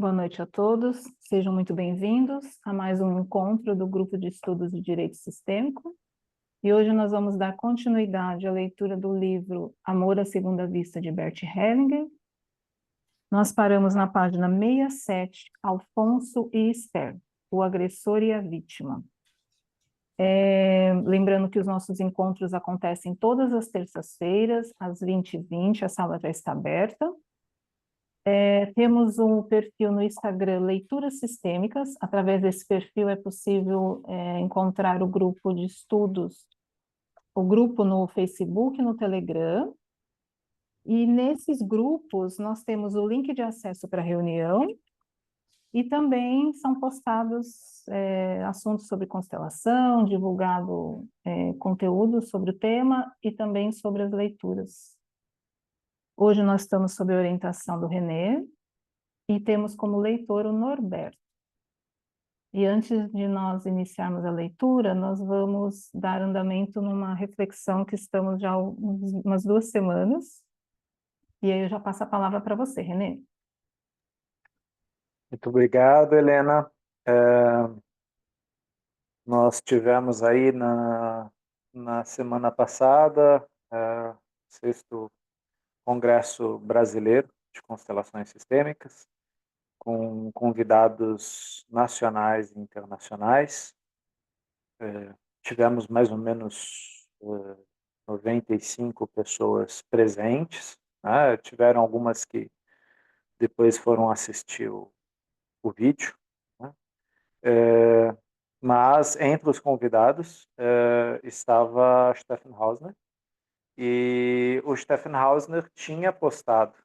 Boa noite a todos, sejam muito bem-vindos a mais um encontro do Grupo de Estudos de Direito Sistêmico. E hoje nós vamos dar continuidade à leitura do livro Amor à Segunda Vista, de Bert Hellinger. Nós paramos na página 67, Alfonso e Esther, o agressor e a vítima. Lembrando que os nossos encontros acontecem todas as terças-feiras, às 20h20, a sala já está aberta. Temos um perfil no Instagram, Leituras Sistêmicas. Através desse perfil é possível encontrar o grupo de estudos, o grupo no Facebook e no Telegram. E nesses grupos nós temos o link de acesso para a reunião e também são postados assuntos sobre constelação, divulgado conteúdo sobre o tema e também sobre as leituras. Hoje nós estamos sob a orientação do René, e temos como leitor o Norberto. E antes de nós iniciarmos a leitura, nós vamos dar andamento numa reflexão que estamos já há umas 2 semanas. E aí eu já passo a palavra para você, René. Muito obrigado, Helena. Nós tivemos aí na semana passada o 6º Congresso Brasileiro de Constelações Sistêmicas, com convidados nacionais e internacionais. Tivemos mais ou menos 95 pessoas presentes, né? Tiveram algumas que depois foram assistir o vídeo, né? Mas entre os convidados estava Stefan Hausner, e o Stefan Hausner tinha postado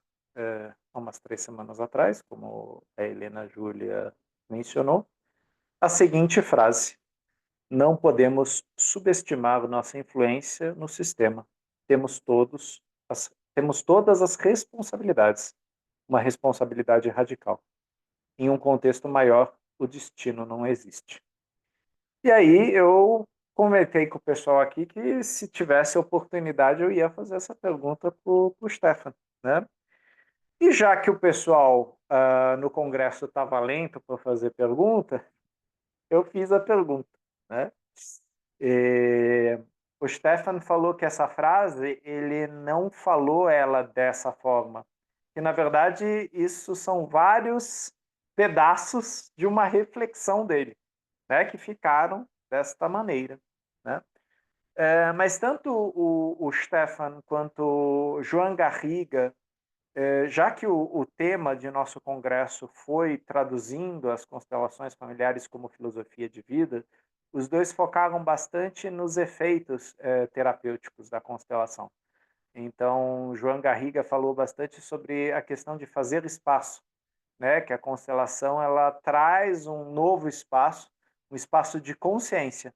há umas 3 semanas atrás, como a Helena Júlia mencionou, a seguinte frase: não podemos subestimar nossa influência no sistema. Temos todas as responsabilidades, uma responsabilidade radical. Em um contexto maior, o destino não existe. E aí eu comentei com o pessoal aqui que, se tivesse oportunidade, eu ia fazer essa pergunta para o Stefan, né? E já que o pessoal no Congresso estava lento para fazer pergunta, eu fiz a pergunta, né? O Stefan falou que essa frase, ele não falou ela dessa forma, que na verdade isso são vários pedaços de uma reflexão dele, né, que ficaram desta maneira, né? Mas tanto o Stefan quanto o João Garriga, já que o tema de nosso congresso foi traduzindo as constelações familiares como filosofia de vida, os dois focaram bastante nos efeitos terapêuticos da constelação. Então, João Garriga falou bastante sobre a questão de fazer espaço, né? Que a constelação ela traz um novo espaço, um espaço de consciência.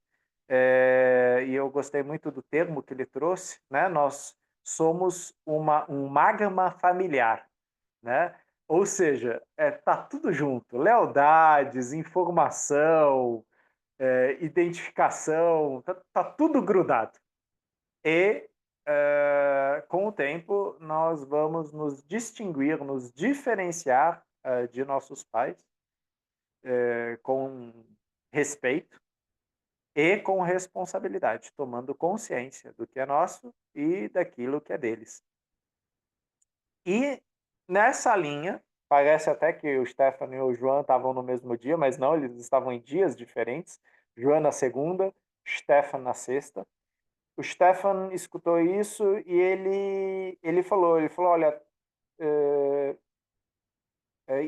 E eu gostei muito do termo que ele trouxe, né? Nós somos um magma familiar, né? Ou seja, tá tudo junto: lealdades, informação, identificação, tá tudo grudado. E com o tempo nós vamos nos distinguir, nos diferenciar de nossos pais com respeito e com responsabilidade, tomando consciência do que é nosso e daquilo que é deles. E nessa linha, parece até que o Stefano e o João estavam no mesmo dia, mas não, eles estavam em dias diferentes. João na segunda, Stefano na sexta. O Stefan escutou isso e ele falou, olha,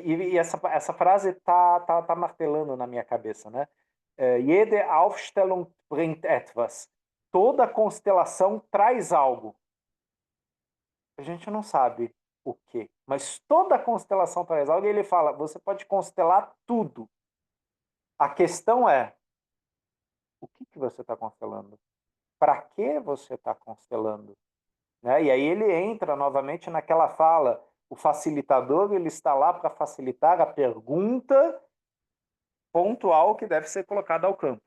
e essa frase tá martelando na minha cabeça, né? Jede Aufstellung bringt etwas. Toda constelação traz algo. A gente não sabe o quê, mas toda constelação traz algo. E ele fala: você pode constelar tudo. A questão é: o que você está constelando? Para que você está constelando? Né? E aí ele entra novamente naquela fala: o facilitador ele está lá para facilitar a pergunta pontual que deve ser colocada ao campo.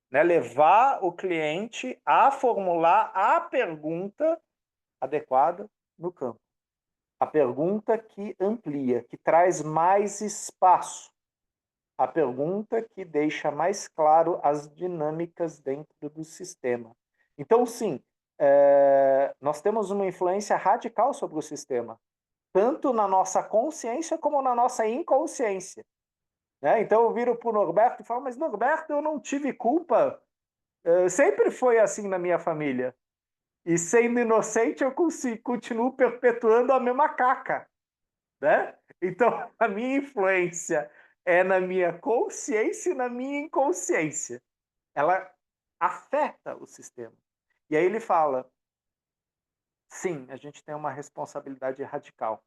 Né? Levar o cliente a formular a pergunta adequada no campo. A pergunta que amplia, que traz mais espaço. A pergunta que deixa mais claro as dinâmicas dentro do sistema. Então, sim, nós temos uma influência radical sobre o sistema, tanto na nossa consciência como na nossa inconsciência. Né? Então eu viro para o Norberto e falo, mas Norberto, eu não tive culpa, sempre foi assim na minha família. E sendo inocente, eu continuo perpetuando a mesma caca. Né? Então, a minha influência é na minha consciência e na minha inconsciência. Ela afeta o sistema. E aí ele fala, sim, a gente tem uma responsabilidade radical.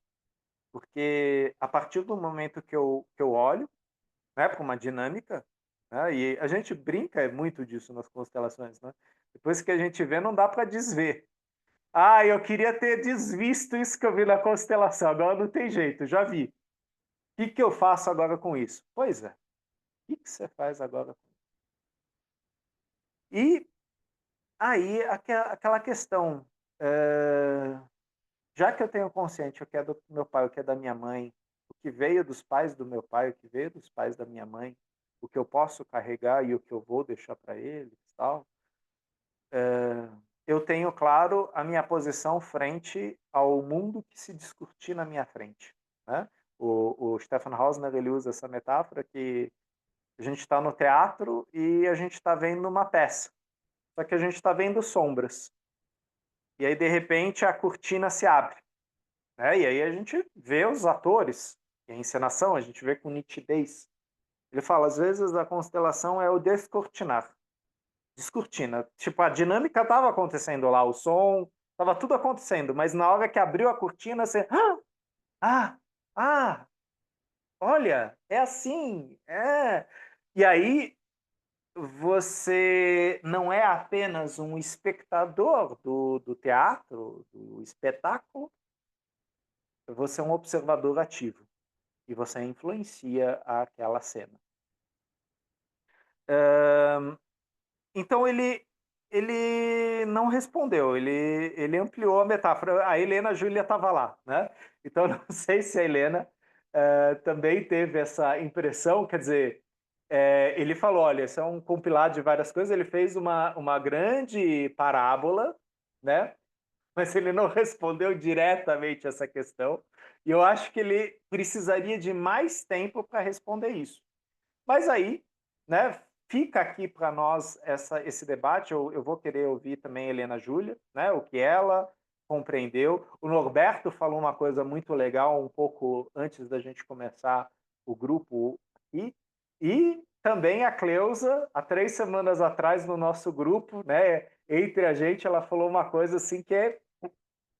Porque a partir do momento que eu olho, né, para uma dinâmica, né, e a gente brinca muito disso nas constelações, né? Depois que a gente vê, não dá para desver. Ah, eu queria ter desvisto isso que eu vi na constelação, agora não tem jeito, já vi. O que eu faço agora com isso? Pois é, o que você faz agora? E aí, aquela questão, já que eu tenho consciente o que é do meu pai, o que é da minha mãe, o que veio dos pais do meu pai, o que veio dos pais da minha mãe, o que eu posso carregar e o que eu vou deixar para eles, tal, eu tenho claro a minha posição frente ao mundo que se discutir na minha frente. Né? O Stefan Hausner ele usa essa metáfora que a gente está no teatro e a gente está vendo uma peça, só que a gente está vendo sombras. E aí, de repente, a cortina se abre. Né? E aí a gente vê os atores, e a encenação, a gente vê com nitidez. Ele fala, às vezes a constelação é o descortinar. Descortina. Tipo, a dinâmica estava acontecendo lá, o som, estava tudo acontecendo, mas na hora que abriu a cortina, você... Ah, ah, olha, é assim, é... E aí você não é apenas um espectador do teatro, do espetáculo, você é um observador ativo e você influencia aquela cena. Então ele não respondeu, ele ampliou a metáfora. A Helena Júlia estava lá, né? Então não sei se a Helena também teve essa impressão, quer dizer, ele falou, olha, isso é um compilado de várias coisas, ele fez uma grande parábola, né? Mas ele não respondeu diretamente essa questão, e eu acho que ele precisaria de mais tempo para responder isso. Mas aí, né, fica aqui para nós esse debate. Eu vou querer ouvir também a Helena Júlia, né, o que ela compreendeu. O Norberto falou uma coisa muito legal um pouco antes da gente começar o grupo aqui. E também a Cleusa, há 3 semanas atrás, no nosso grupo, né, entre a gente, ela falou uma coisa assim que é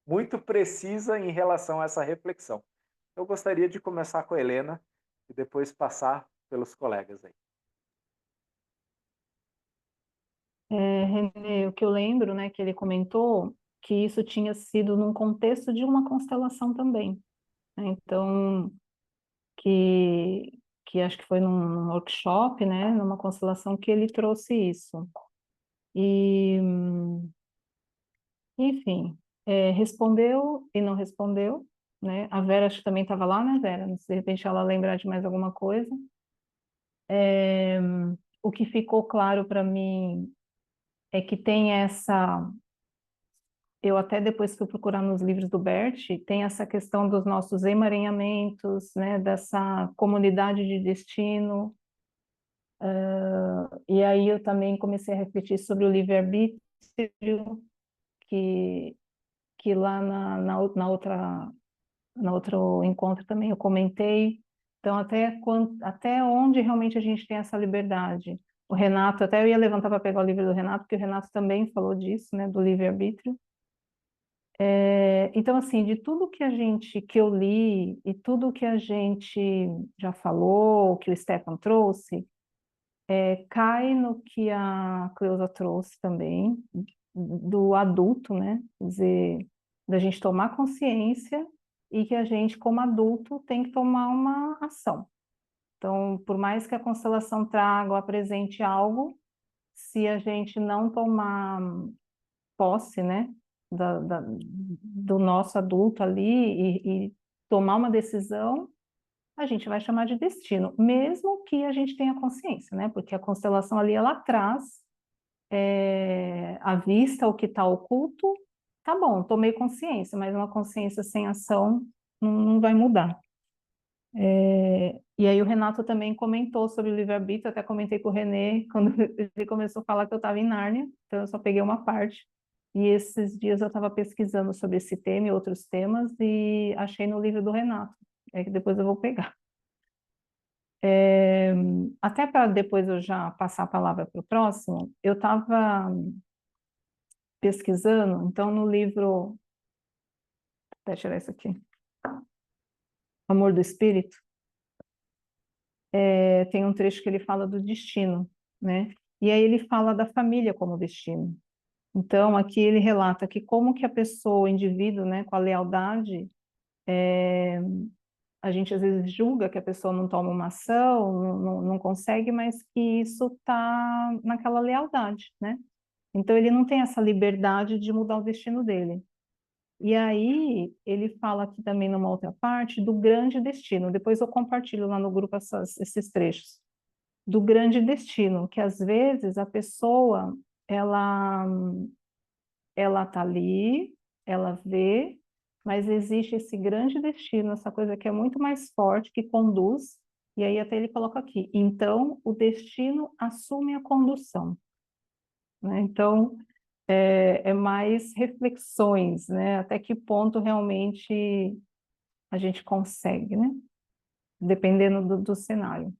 muito precisa em relação a essa reflexão. Eu gostaria de começar com a Helena e depois passar pelos colegas aí. Renê, o que eu lembro, né, que ele comentou que isso tinha sido num contexto de uma constelação também. Né? Então, que acho que foi num workshop, né, numa constelação que ele trouxe isso. E, enfim, respondeu e não respondeu, né? A Vera acho que também estava lá, né, Vera? Se de repente ela lembrar de mais alguma coisa. O que ficou claro para mim é que tem essa. Eu até depois fui procurar nos livros do Bert, tem essa questão dos nossos emaranhamentos, né, dessa comunidade de destino. E aí eu também comecei a refletir sobre o livre-arbítrio, que, que lá na outro encontro também eu comentei. Então, até onde realmente a gente tem essa liberdade? O Renato, até eu ia levantar para pegar o livro do Renato, porque o Renato também falou disso, né, do livre-arbítrio. Então, assim, de tudo que eu li e tudo que a gente já falou, que o Stefan trouxe, cai no que a Cleusa trouxe também, do adulto, né? Quer dizer, da gente tomar consciência e que a gente, como adulto, tem que tomar uma ação. Então, por mais que a constelação traga ou apresente algo, se a gente não tomar posse, né, do nosso adulto ali e tomar uma decisão, a gente vai chamar de destino, mesmo que a gente tenha consciência, né? Porque a constelação ali, ela traz à vista o que está oculto, tá bom, tomei consciência, mas uma consciência sem ação não vai mudar. E aí o Renato também comentou sobre o livre-arbítrio, até comentei com o Renê quando ele começou a falar que eu estava em Nárnia, então eu só peguei uma parte. E esses dias eu estava pesquisando sobre esse tema e outros temas e achei no livro do Renato, que depois eu vou pegar. Até para depois eu já passar a palavra para o próximo, eu estava pesquisando, então no livro, até tirar isso aqui, Amor do Espírito, tem um trecho que ele fala do destino, né? E aí ele fala da família como destino. Então, aqui ele relata que como que a pessoa, o indivíduo, né, com a lealdade, a gente às vezes julga que a pessoa não toma uma ação, não consegue, mas que isso está naquela lealdade, né? Então, ele não tem essa liberdade de mudar o destino dele. E aí, ele fala aqui também numa outra parte do grande destino. Depois eu compartilho lá no grupo esses trechos. Do grande destino, que às vezes a pessoa, ela tá ali, ela vê, mas existe esse grande destino, essa coisa que é muito mais forte, que conduz, e aí até ele coloca aqui, então o destino assume a condução, né? Então, é mais reflexões, né? Até que ponto realmente a gente consegue, né? Dependendo do cenário.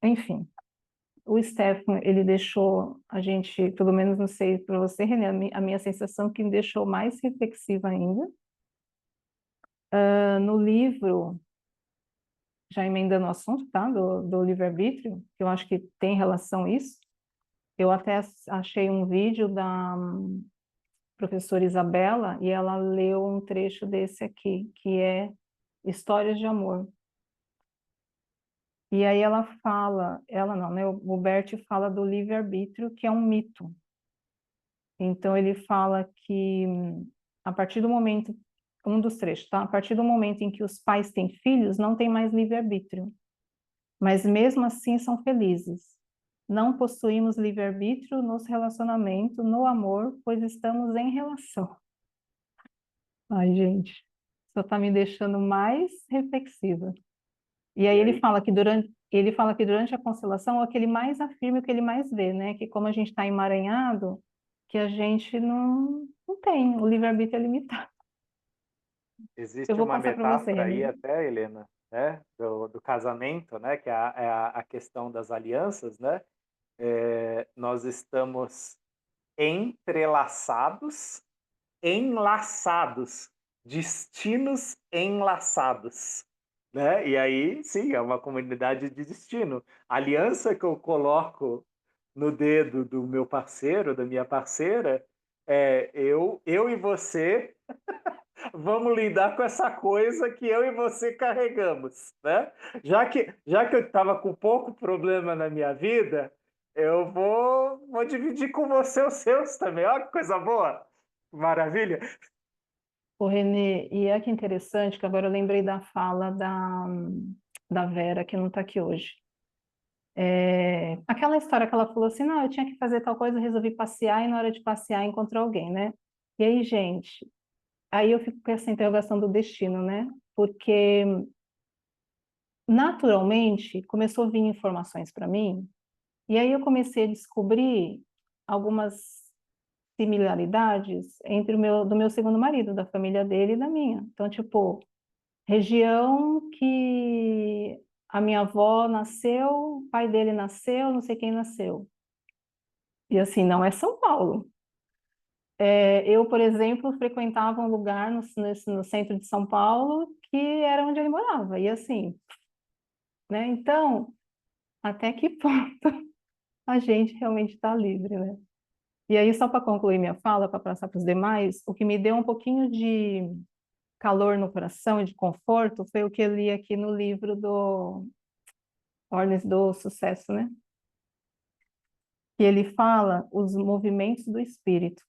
Enfim, o Stefan, ele deixou a gente, pelo menos não sei para você, René, a minha sensação que me deixou mais reflexiva ainda. No livro, já emendando o assunto, tá? Do livre-arbítrio, que eu acho que tem relação a isso, eu até achei um vídeo da professora Isabela e ela leu um trecho desse aqui, que é Histórias de Amor. E aí ela fala, ela não, né? O Bert fala do livre-arbítrio, que é um mito. Então ele fala que a partir do momento, um dos trechos, tá? A partir do momento em que os pais têm filhos, não tem mais livre-arbítrio. Mas mesmo assim são felizes. Não possuímos livre-arbítrio nos relacionamentos, no amor, pois estamos em relação. Ai, gente, só está me deixando mais reflexiva. E aí E aí, ele fala que durante a constelação é o que ele mais afirma, o que ele mais vê, né? Que como a gente está emaranhado, que a gente não tem, o livre-arbítrio é limitado. Eu existe vou uma passar para você, metáfora aí René. até, Helena, né, do casamento, né, que é a questão das alianças, né? Nós estamos entrelaçados, enlaçados, destinos enlaçados, né? E aí, sim, é uma comunidade de destino. A aliança que eu coloco no dedo do meu parceiro, da minha parceira, eu e você vamos lidar com essa coisa que eu e você carregamos, né? Já que eu estava com pouco problema na minha vida, eu vou dividir com você os seus também. Olha que coisa boa! Maravilha! O Renê, e é que interessante que agora eu lembrei da fala da Vera, que não está aqui hoje. Aquela história que ela falou assim, não, eu tinha que fazer tal coisa, eu resolvi passear e na hora de passear encontrou alguém, né? E aí, gente, aí eu fico com essa interrogação do destino, né? Porque naturalmente começou a vir informações para mim, e aí eu comecei a descobrir algumas similaridades entre do meu segundo marido, da família dele e da minha. Então, tipo, região que a minha avó nasceu, o pai dele nasceu, não sei quem nasceu. E assim, não é São Paulo. Eu, por exemplo, frequentava um lugar no centro de São Paulo que era onde ele morava. E assim, né? Então, até que ponto a gente realmente está livre, né? E aí, só para concluir minha fala, para passar para os demais, o que me deu um pouquinho de calor no coração e de conforto foi o que eu li aqui no livro do Ordens do Sucesso, né? Que ele fala os movimentos do espírito.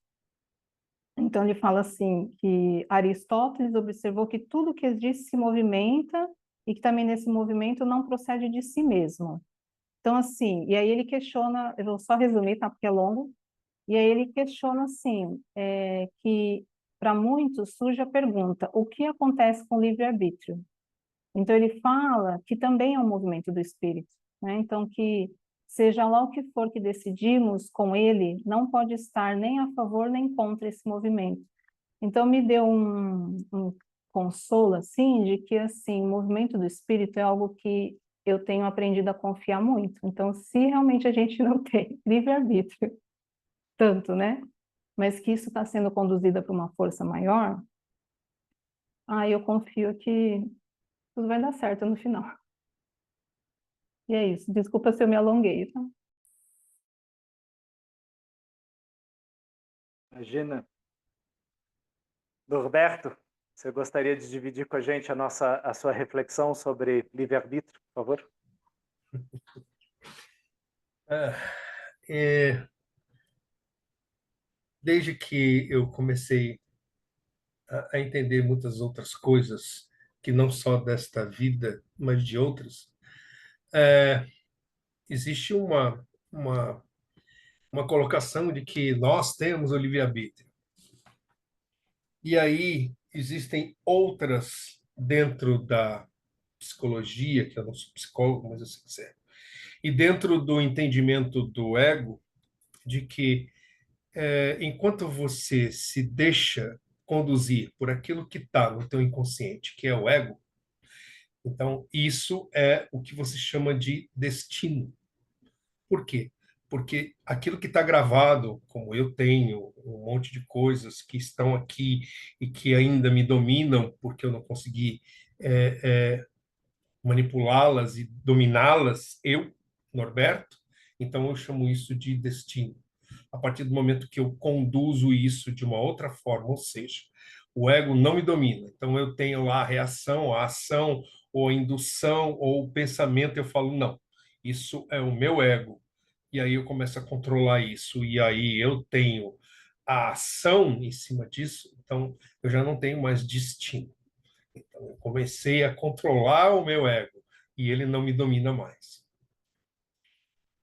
Então, ele fala assim, que Aristóteles observou que tudo que existe se movimenta e que também nesse movimento não procede de si mesmo. Então, assim, e aí ele questiona, eu vou só resumir, tá, porque é longo, e aí ele questiona, assim, que para muitos surge a pergunta, o que acontece com o livre-arbítrio? Então, ele fala que também é um movimento do espírito, né? Então, que seja lá o que for que decidimos com ele, não pode estar nem a favor nem contra esse movimento. Então, me deu um consolo, assim, de que, assim, o movimento do espírito é algo que eu tenho aprendido a confiar muito. Então, se realmente a gente não tem livre-arbítrio, tanto, né? Mas que isso está sendo conduzido por uma força maior, aí eu confio que tudo vai dar certo no final. E é isso. Desculpa se eu me alonguei, tá? Imagina. Norberto, você gostaria de dividir com a gente a sua reflexão sobre livre-arbítrio, por favor? Ah, é, desde que eu comecei a entender muitas outras coisas, que não só desta vida, mas de outras, existe uma colocação de que nós temos o livre-arbítrio. E aí existem outras dentro da psicologia, que eu não sou psicólogo, mas eu sei que é, e dentro do entendimento do ego, de que enquanto você se deixa conduzir por aquilo que está no teu inconsciente, que é o ego, então isso é o que você chama de destino. Por quê? Porque aquilo que está gravado, como eu tenho um monte de coisas que estão aqui e que ainda me dominam, porque eu não consegui manipulá-las e dominá-las, eu, Norberto, então eu chamo isso de destino. A partir do momento que eu conduzo isso de uma outra forma, ou seja, o ego não me domina. Então eu tenho lá a reação, a ação, ou a indução, ou o pensamento, eu falo, não, isso é o meu ego. E aí eu começo a controlar isso, e aí eu tenho a ação em cima disso, então eu já não tenho mais destino. Então eu comecei a controlar o meu ego, e ele não me domina mais.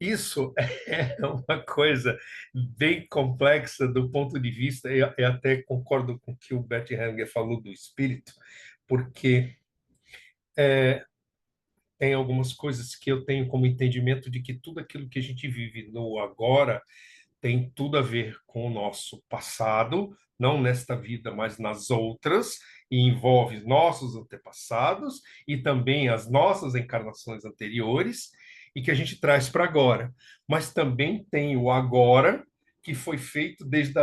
Isso é uma coisa bem complexa do ponto de vista, eu até concordo com o que o Bert Hellinger falou do espírito, porque tem algumas coisas que eu tenho como entendimento de que tudo aquilo que a gente vive no agora tem tudo a ver com o nosso passado, não nesta vida, mas nas outras, e envolve nossos antepassados e também as nossas encarnações anteriores, e que a gente traz para agora. Mas também tem o agora, que foi feito desde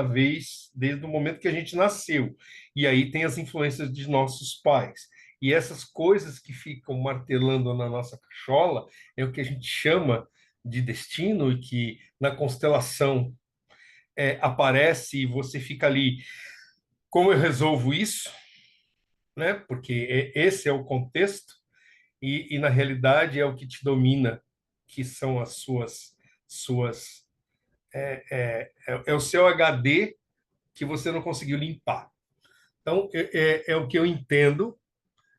o momento que a gente nasceu. E aí tem as influências de nossos pais. E essas coisas que ficam martelando na nossa cachola é o que a gente chama de destino, e que na constelação aparece e você fica ali, como eu resolvo isso, né? Porque esse é o contexto e na realidade é o que te domina, que são as suas é o seu HD que você não conseguiu limpar. Então é o que eu entendo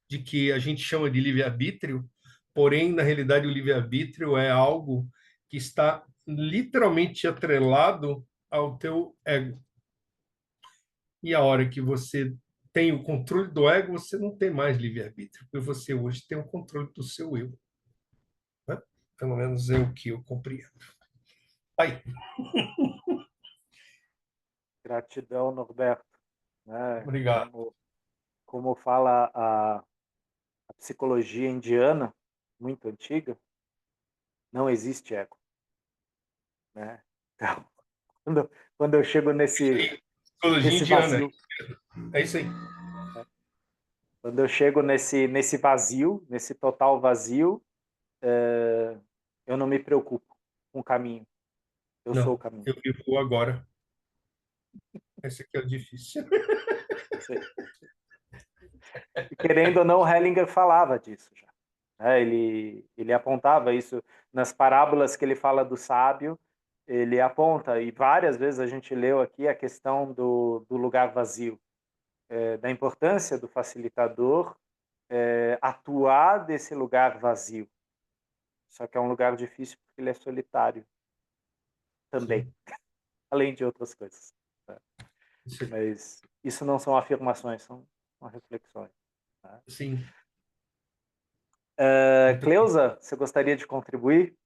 de que a gente chama de livre-arbítrio, porém na realidade o livre-arbítrio é algo que está literalmente atrelado ao teu ego. E a hora que você tem o controle do ego, você não tem mais livre-arbítrio, porque você hoje tem o controle do seu eu. Né? Pelo menos é o que eu compreendo. Aí. Gratidão, Norberto. Né? Obrigado. Como fala a psicologia indiana, muito antiga, não existe ego. Né? Então, quando eu chego Psicologia nesse indiana. vazio, É isso aí. né? Quando eu chego nesse vazio, nesse total vazio, eu não me preocupo com o caminho. Eu sou o Não, caminho. eu vivo agora. Esse aqui é o difícil. E querendo ou não, Hellinger falava disso já. Né? Ele apontava isso nas parábolas que ele fala do sábio. ele aponta, e várias vezes a gente leu aqui a questão do lugar vazio, da importância do facilitador atuar desse lugar vazio. Só que é um lugar difícil porque ele é solitário também, Sim. além de outras coisas. Tá? Mas isso não são afirmações, são reflexões. Tá? Sim. Muito bem. Cleusa, você gostaria de contribuir?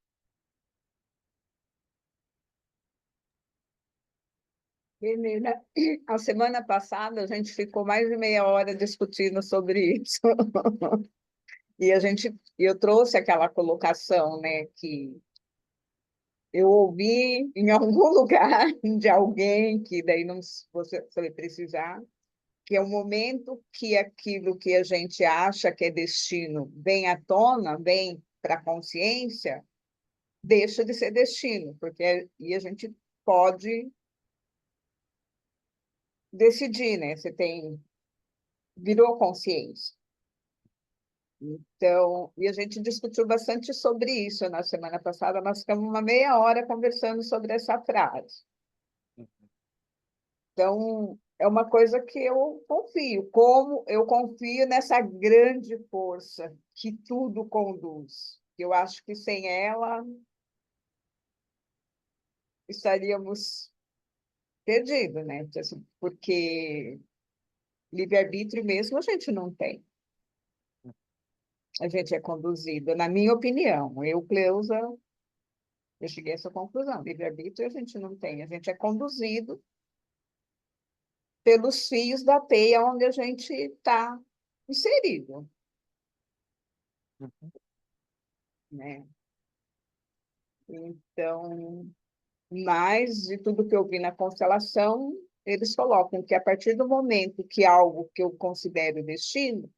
Menina, a semana passada a gente ficou mais de meia hora discutindo sobre isso. E eu trouxe aquela colocação, né, que eu ouvi em algum lugar de alguém que daí não você vai precisar, que é o momento que aquilo que a gente acha que é destino vem à tona, vem para a consciência, deixa de ser destino, porque e a gente pode decidir, né? Você tem virou consciência. Então, e a gente discutiu bastante sobre isso na semana passada, nós ficamos uma meia hora conversando sobre essa frase. Então, é uma coisa que eu confio, como eu confio nessa grande força que tudo conduz. Eu acho que sem ela estaríamos perdidos, né? Porque livre-arbítrio mesmo a gente não tem. A gente é conduzido, na minha opinião. Eu, Cleusa, eu cheguei a essa conclusão. Livre-arbítrio a gente não tem. A gente é conduzido pelos fios da teia onde a gente está inserido, né? Então, mas de tudo que eu vi na constelação, eles colocam que a partir do momento que algo que eu considero destino,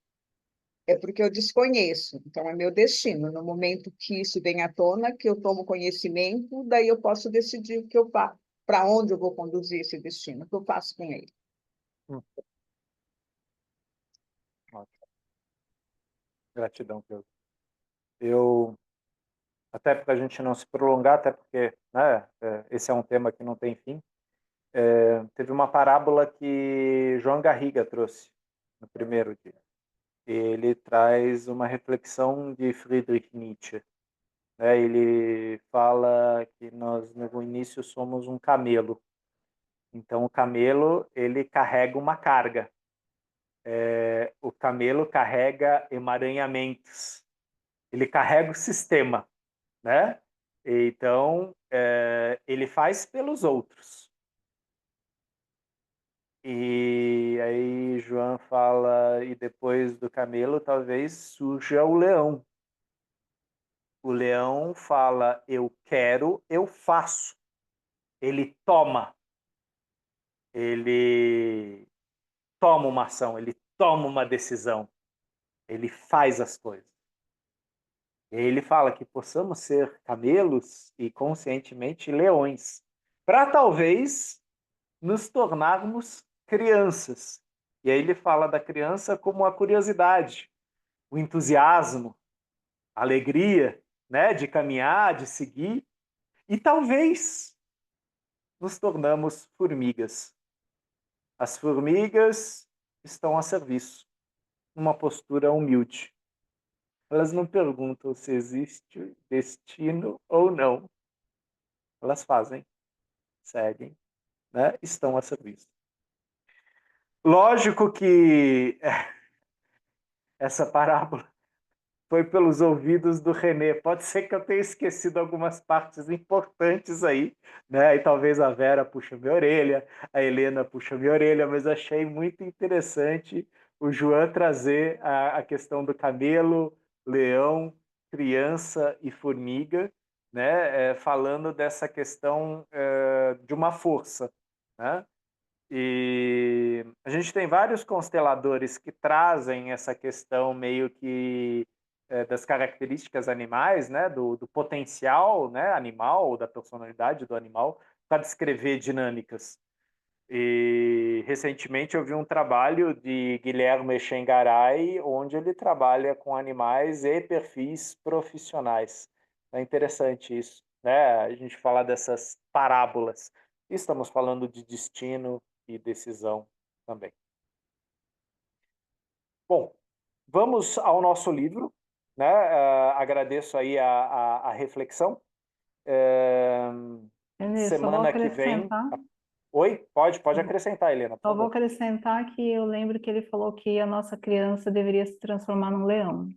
é porque eu desconheço. Então, é meu destino. No momento que isso vem à tona, que eu tomo conhecimento, daí eu posso decidir o que eu faço, para onde eu vou conduzir esse destino, o que eu faço com ele. Hum, Ótimo. Gratidão, Cleusa. Até para a gente não se prolongar, até porque né, esse é um tema que não tem fim, teve uma parábola que João Garriga trouxe no primeiro dia. Ele traz uma reflexão de Friedrich Nietzsche. Né? Ele fala que nós, no início, somos um camelo. Então, o camelo ele carrega uma carga. O camelo carrega emaranhamentos. Ele carrega o sistema. Né? Então, ele faz pelos outros. E aí João fala, e depois do camelo talvez surja o leão. O leão fala, eu quero, eu faço. Ele toma uma ação, ele toma uma decisão, ele faz as coisas. E aí ele fala que possamos ser camelos e conscientemente leões, para talvez nos tornarmos crianças. E aí ele fala da criança como a curiosidade, o entusiasmo, a alegria, né, de caminhar, de seguir, e talvez nos tornamos formigas. As formigas estão a serviço, numa postura humilde. Elas não perguntam se existe destino ou não. Elas fazem, seguem, né? Estão a serviço. Lógico que essa parábola foi pelos ouvidos do René. Pode ser que eu tenha esquecido algumas partes importantes aí, né? E talvez a Vera puxa minha orelha, a Helena puxa minha orelha, mas achei muito interessante o João trazer a questão do camelo, leão, criança e formiga, né? Falando dessa questão de uma força, né? E a gente tem vários consteladores que trazem essa questão meio que das características animais, né, do potencial, né, animal, da personalidade do animal, para descrever dinâmicas. E recentemente eu vi um trabalho de Guilherme Schengaray, onde ele trabalha com animais e perfis profissionais. É interessante isso. né, a gente falar dessas parábolas. Estamos falando de destino e decisão também. Bom, vamos ao nosso livro, né? Agradeço aí a reflexão. Enê, só vou Semana que vem. acrescentar, Oi? Pode acrescentar, Helena, por só vou favor. acrescentar que eu lembro que ele falou que a nossa criança deveria se transformar num leão.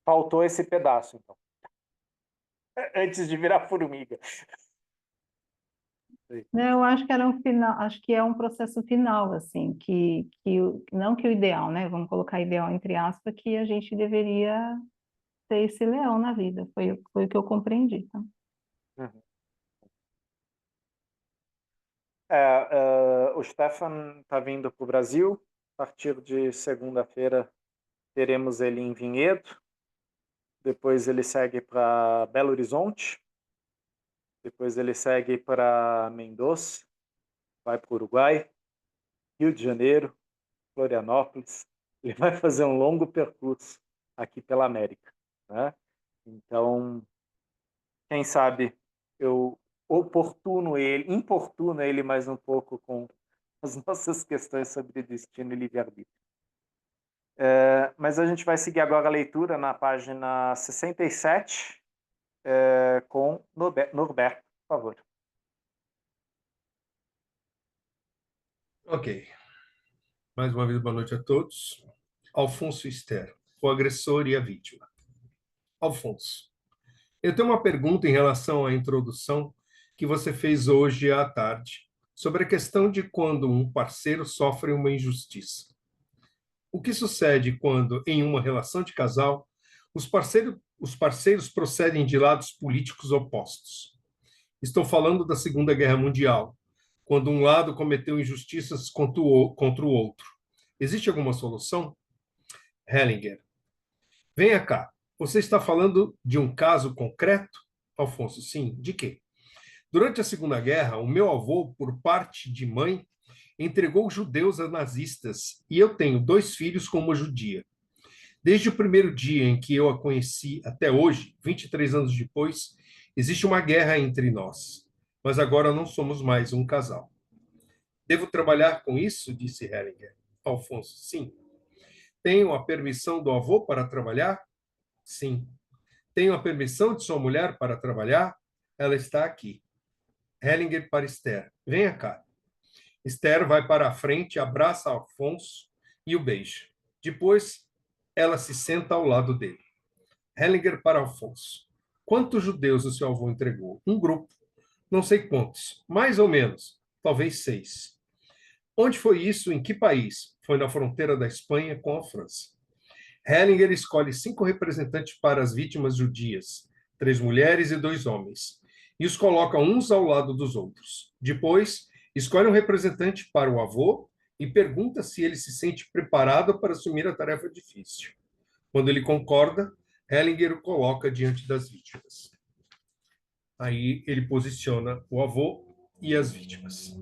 Faltou esse pedaço, então. Antes de virar formiga. Não, eu acho que era um final, acho que é um processo final, assim, não que o ideal, né? Vamos colocar ideal entre aspas, que a gente deveria ter esse leão na vida. Foi o que eu compreendi, tá? Uhum. O Stefan está vindo para o Brasil. A partir de segunda-feira teremos ele em Vinhedo. Depois ele segue para Belo Horizonte. Depois ele segue para Mendoza. Vai para o Uruguai, Rio de Janeiro, Florianópolis. Ele vai fazer um longo percurso aqui pela América, né? Então, quem sabe eu importuno ele mais um pouco com as nossas questões sobre destino e livre-arbítrio. Mas a gente vai seguir agora a leitura na página 67, com Norberto, por favor. Ok. Mais uma vez, boa noite a todos. Alfonso Esther, o agressor e a vítima. Alfonso, eu tenho uma pergunta em relação à introdução que você fez hoje à tarde, sobre a questão de quando um parceiro sofre uma injustiça. O que sucede quando, em uma relação de casal, os parceiros procedem de lados políticos opostos? Estou falando da Segunda Guerra Mundial, quando um lado cometeu injustiças contra o outro. Existe alguma solução? Hellinger. Venha cá. Você está falando de um caso concreto? Alfonso, sim. De quê? Durante a Segunda Guerra, o meu avô, por parte de mãe, entregou judeus a nazistas e eu tenho 2 filhos com uma judia. Desde o primeiro dia em que eu a conheci até hoje, 23 anos depois, existe uma guerra entre nós. Mas agora não somos mais um casal. Devo trabalhar com isso? Disse Hellinger. Alfonso, sim. Tenho a permissão do avô para trabalhar? Sim. Tenho a permissão de sua mulher para trabalhar? Ela está aqui. Hellinger para Esther. Venha cá. Esther vai para a frente, abraça Alfonso e o beija. Depois, ela se senta ao lado dele. Hellinger para Alfonso. Quantos judeus o seu avô entregou? Um grupo. Não sei quantos. Mais ou menos. Talvez 6. Onde foi isso? Em que país? Foi na fronteira da Espanha com a França. Hellinger escolhe 5 representantes para as vítimas judias, 3 mulheres e 2 homens, e os coloca uns ao lado dos outros. Depois, escolhe um representante para o avô e pergunta se ele se sente preparado para assumir a tarefa difícil. Quando ele concorda, Hellinger o coloca diante das vítimas. Aí ele posiciona o avô e as vítimas.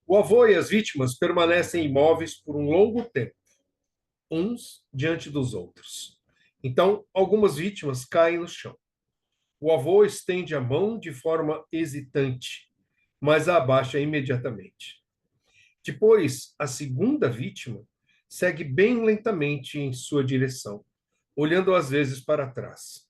O avô e as vítimas permanecem imóveis por um longo tempo, uns diante dos outros. Então, algumas vítimas caem no chão. O avô estende a mão de forma hesitante, mas a abaixa imediatamente. Depois, a segunda vítima segue bem lentamente em sua direção, olhando às vezes para trás.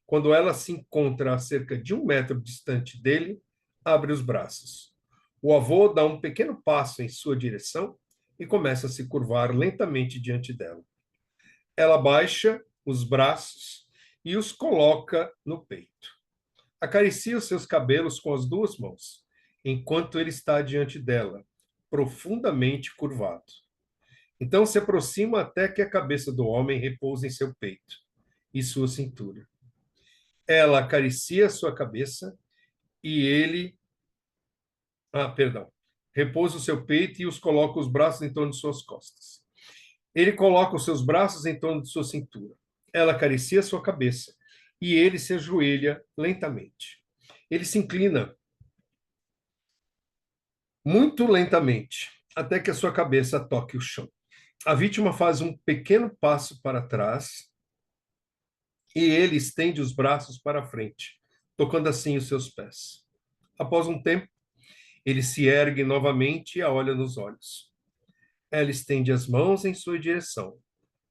Quando ela se encontra a cerca de 1 metro distante dele, abre os braços. O avô dá um pequeno passo em sua direção e começa a se curvar lentamente diante dela. Ela baixa os braços e os coloca no peito. Acaricia os seus cabelos com as 2 mãos, enquanto ele está diante dela, profundamente curvado. Então se aproxima até que a cabeça do homem repouse em seu peito e sua cintura. Ela acaricia sua cabeça e ele, repousa o seu peito e os coloca os braços em torno de suas costas. Ele coloca os seus braços em torno de sua cintura. Ela acaricia sua cabeça e ele se ajoelha lentamente. Ele se inclina muito lentamente até que a sua cabeça toque o chão. A vítima faz um pequeno passo para trás e ele estende os braços para a frente, tocando assim os seus pés. Após um tempo, ele se ergue novamente e a olha nos olhos. Ela estende as mãos em sua direção,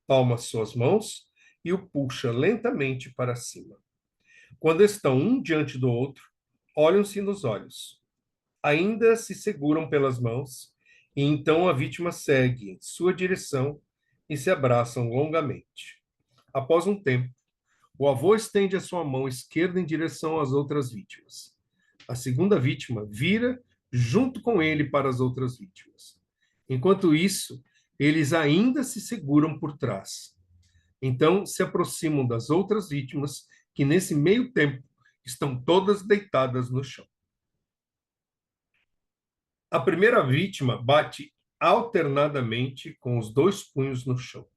palma suas mãos e o puxa lentamente para cima. Quando estão um diante do outro, olham-se nos olhos. Ainda se seguram pelas mãos, e então a vítima segue em sua direção e se abraçam longamente. Após um tempo, o avô estende a sua mão esquerda em direção às outras vítimas. A segunda vítima vira junto com ele para as outras vítimas. Enquanto isso, eles ainda se seguram por trás. Então, se aproximam das outras vítimas, que nesse meio tempo estão todas deitadas no chão. A primeira vítima bate alternadamente com os dois punhos no chão.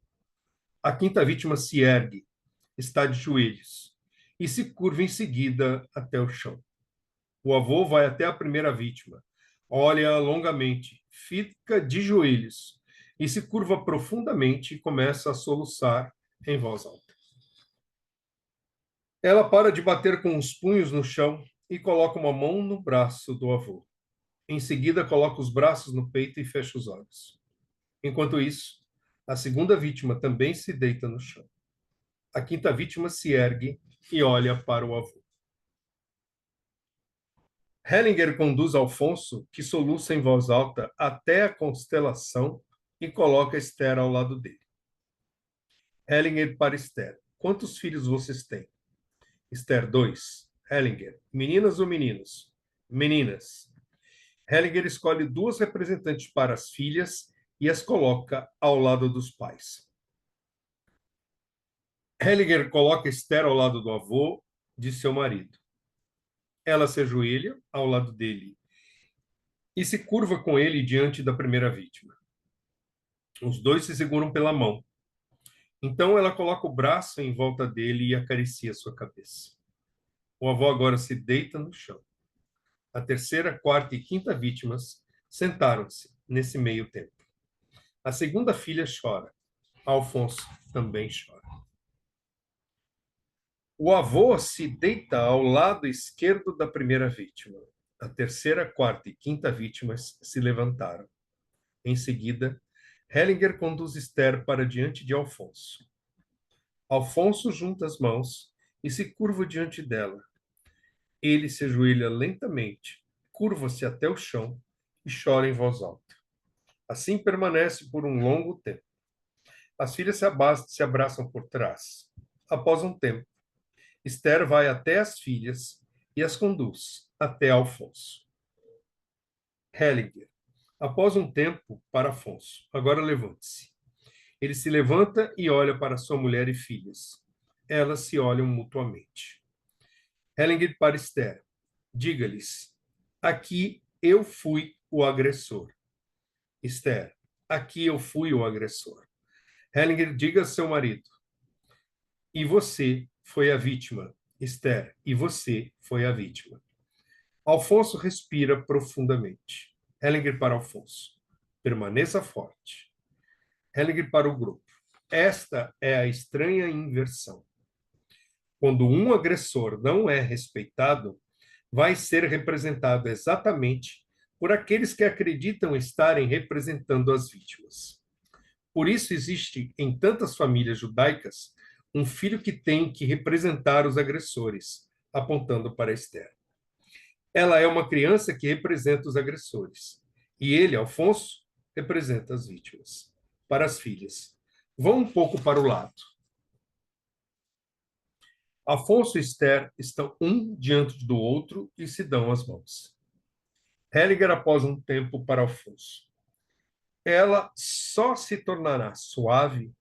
A quinta vítima se ergue, está de joelhos, e se curva em seguida até o chão. O avô vai até a primeira vítima, olha longamente, fica de joelhos, e se curva profundamente e começa a soluçar em voz alta. Ela para de bater com os punhos no chão e coloca uma mão no braço do avô. Em seguida, coloca os braços no peito e fecha os olhos. Enquanto isso, a segunda vítima também se deita no chão. A quinta vítima se ergue e olha para o avô. Hellinger conduz Alfonso, que soluça em voz alta, até a constelação e coloca Esther ao lado dele. Hellinger para Esther. Quantos filhos vocês têm? Esther, 2. Hellinger. Meninas ou meninos? Meninas. Hellinger escolhe 2 representantes para as filhas e as coloca ao lado dos pais. Hellinger coloca Esther ao lado do avô de seu marido. Ela se ajoelha ao lado dele e se curva com ele diante da primeira vítima. Os dois se seguram pela mão. Então ela coloca o braço em volta dele e acaricia sua cabeça. O avô agora se deita no chão. A terceira, quarta e quinta vítimas sentaram-se nesse meio tempo. A segunda filha chora. Alfonso também chora. O avô se deita ao lado esquerdo da primeira vítima. A terceira, quarta e quinta vítimas se levantaram. Em seguida, Hellinger conduz Esther para diante de Alfonso. Alfonso junta as mãos e se curva diante dela. Ele se ajoelha lentamente, curva-se até o chão e chora em voz alta. Assim permanece por um longo tempo. As filhas se abraçam por trás. Após um tempo, Esther vai até as filhas e as conduz até Alfonso. Hellinger. Após um tempo, para Afonso. Agora levante-se. Ele se levanta e olha para sua mulher e filhas. Elas se olham mutuamente. Hellinger para Esther. Diga-lhes, aqui eu fui o agressor. Esther, aqui eu fui o agressor. Hellinger, diga a seu marido. E você foi a vítima. Esther, e você foi a vítima. Alfonso respira profundamente. Hellinger para Alfonso. Permaneça forte. Hellinger para o grupo. Esta é a estranha inversão. Quando um agressor não é respeitado, vai ser representado exatamente por aqueles que acreditam estarem representando as vítimas. Por isso existe em tantas famílias judaicas um filho que tem que representar os agressores, apontando para Esther. Ela é uma criança que representa os agressores. E ele, Alfonso, representa as vítimas. Para as filhas. Vão um pouco para o lado. Afonso e Esther estão um diante do outro e se dão as mãos. Hellinger, após um tempo, para Alfonso. Ela só se tornará suave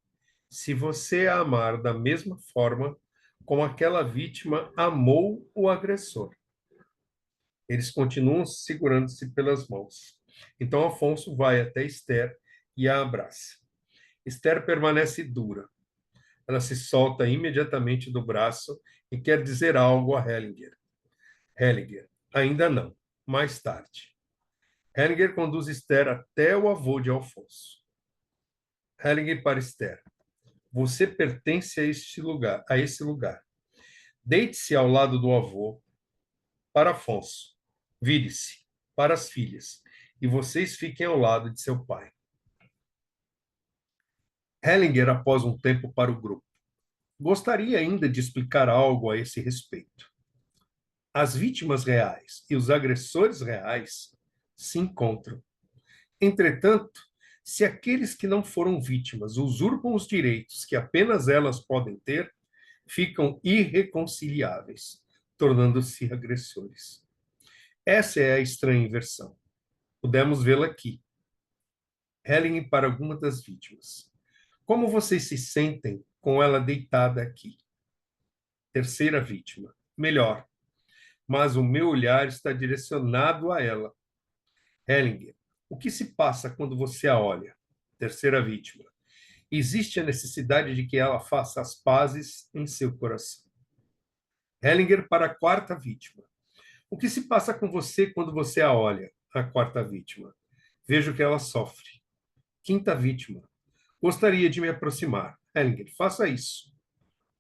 se você a amar da mesma forma como aquela vítima amou o agressor. Eles continuam segurando-se pelas mãos. Então Afonso vai até Esther e a abraça. Esther permanece dura. Ela se solta imediatamente do braço e quer dizer algo a Hellinger. Hellinger, ainda não, mais tarde. Hellinger conduz Esther até o avô de Alfonso. Hellinger para Esther. Você pertence a esse lugar. Deite-se ao lado do avô, para Afonso. Vire-se para as filhas, e vocês fiquem ao lado de seu pai. Hellinger, após um tempo, para o grupo. Gostaria ainda de explicar algo a esse respeito. As vítimas reais e os agressores reais se encontram. Entretanto, se aqueles que não foram vítimas usurpam os direitos que apenas elas podem ter, ficam irreconciliáveis, tornando-se agressores. Essa é a estranha inversão. Podemos vê-la aqui. Hellinger para algumas das vítimas. Como vocês se sentem com ela deitada aqui? Terceira vítima. Melhor. Mas o meu olhar está direcionado a ela. Hellinger. O que se passa quando você a olha? Terceira vítima. Existe a necessidade de que ela faça as pazes em seu coração. Hellinger para a quarta vítima. O que se passa com você quando você a olha? A quarta vítima. Vejo que ela sofre. Quinta vítima. Gostaria de me aproximar. Hellinger, faça isso.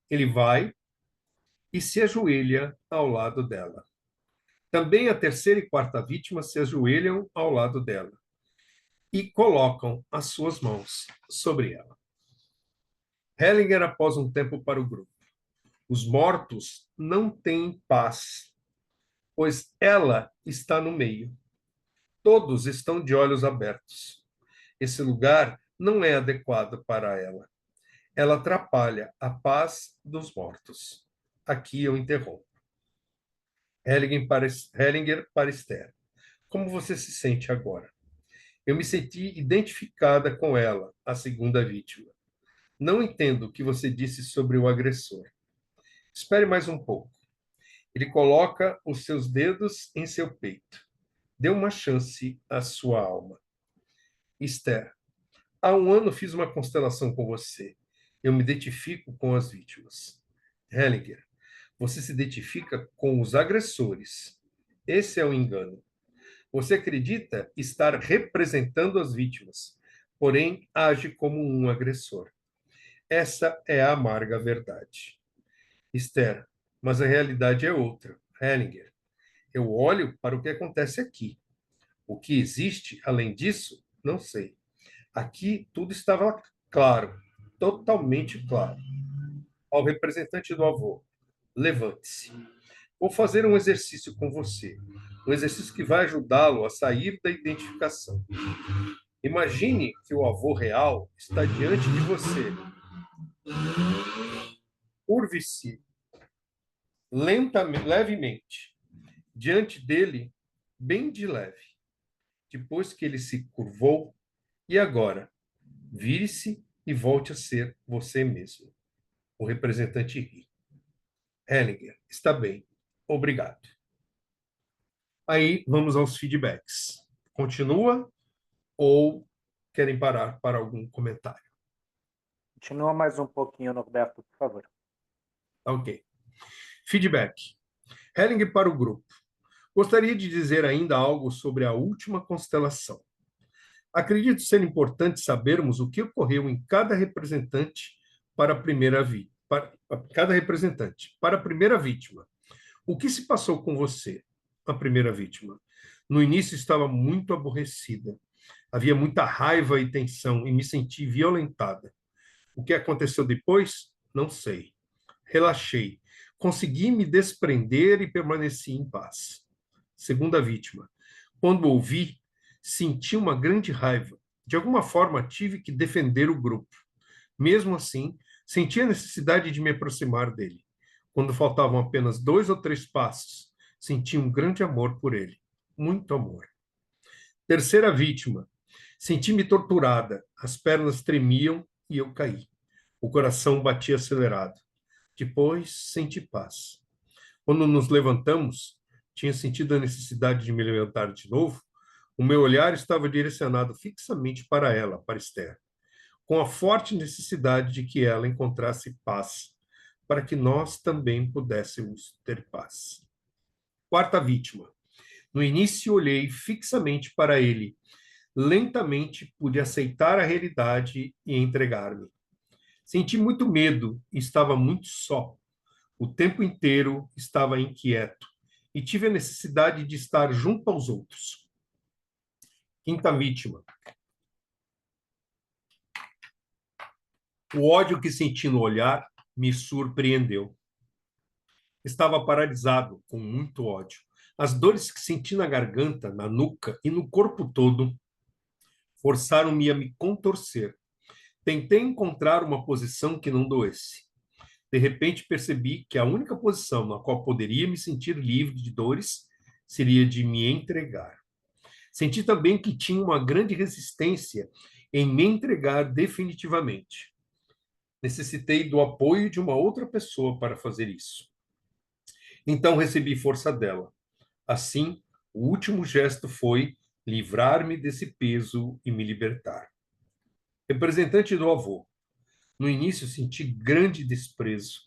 Ele vai e se ajoelha ao lado dela. Também a terceira e quarta vítima se ajoelham ao lado dela e colocam as suas mãos sobre ela. Hellinger, após um tempo, para o grupo. Os mortos não têm paz, pois ela está no meio. Todos estão de olhos abertos. Esse lugar não é adequado para ela. Ela atrapalha a paz dos mortos. Aqui eu interrompo. Hellinger para Esther. Como você se sente agora? Eu me senti identificada com ela, a segunda vítima. Não entendo o que você disse sobre o agressor. Espere mais um pouco. Ele coloca os seus dedos em seu peito. Dê uma chance à sua alma. Esther, há um ano fiz uma constelação com você. Eu me identifico com as vítimas. Hellinger, você se identifica com os agressores. Esse é o engano. Você acredita estar representando as vítimas, porém age como um agressor. Essa é a amarga verdade. Esther, mas a realidade é outra. Hellinger, eu olho para o que acontece aqui. O que existe além disso, não sei. Aqui tudo estava claro, totalmente claro. Ao representante do avô, levante-se. Vou fazer um exercício com você. Um exercício que vai ajudá-lo a sair da identificação. Imagine que o avô real está diante de você. Curve-se lentamente, levemente, diante dele, bem de leve. Depois que ele se curvou, e agora? Vire-se e volte a ser você mesmo. O representante ri. Hellinger, está bem. Obrigado. Aí vamos aos feedbacks. Continua ou querem parar para algum comentário? Continua mais um pouquinho, Norberto, por favor. Ok. Feedback. Hellinger para o grupo. Gostaria de dizer ainda algo sobre a última constelação. Acredito ser importante sabermos o que ocorreu em cada representante para a primeira Para a primeira vítima. O que se passou com você, a primeira vítima? No início estava muito aborrecida. Havia muita raiva e tensão e me senti violentada. O que aconteceu depois? Não sei. Relaxei. Consegui me desprender e permaneci em paz. Segunda vítima. Quando ouvi, senti uma grande raiva. De alguma forma, tive que defender o grupo. Mesmo assim, senti a necessidade de me aproximar dele. Quando faltavam apenas 2 ou 3 passos, senti um grande amor por ele. Muito amor. Terceira vítima. Senti-me torturada. As pernas tremiam e eu caí. O coração batia acelerado. Depois, senti paz. Quando nos levantamos, tinha sentido a necessidade de me levantar de novo. O meu olhar estava direcionado fixamente para ela, para Esther, com a forte necessidade de que ela encontrasse paz, para que nós também pudéssemos ter paz. Quarta vítima. No início, olhei fixamente para ele. Lentamente, pude aceitar a realidade e entregar-me. Senti muito medo e estava muito só. O tempo inteiro estava inquieto e tive a necessidade de estar junto aos outros. Quinta vítima. O ódio que senti no olhar me surpreendeu. Estava paralisado, com muito ódio. As dores que senti na garganta, na nuca e no corpo todo forçaram-me a me contorcer. Tentei encontrar uma posição que não doesse. De repente percebi que a única posição na qual poderia me sentir livre de dores seria de me entregar. Senti também que tinha uma grande resistência em me entregar definitivamente. Necessitei do apoio de uma outra pessoa para fazer isso. Então recebi força dela. Assim, o último gesto foi livrar-me desse peso e me libertar. Representante do avô. No início senti grande desprezo.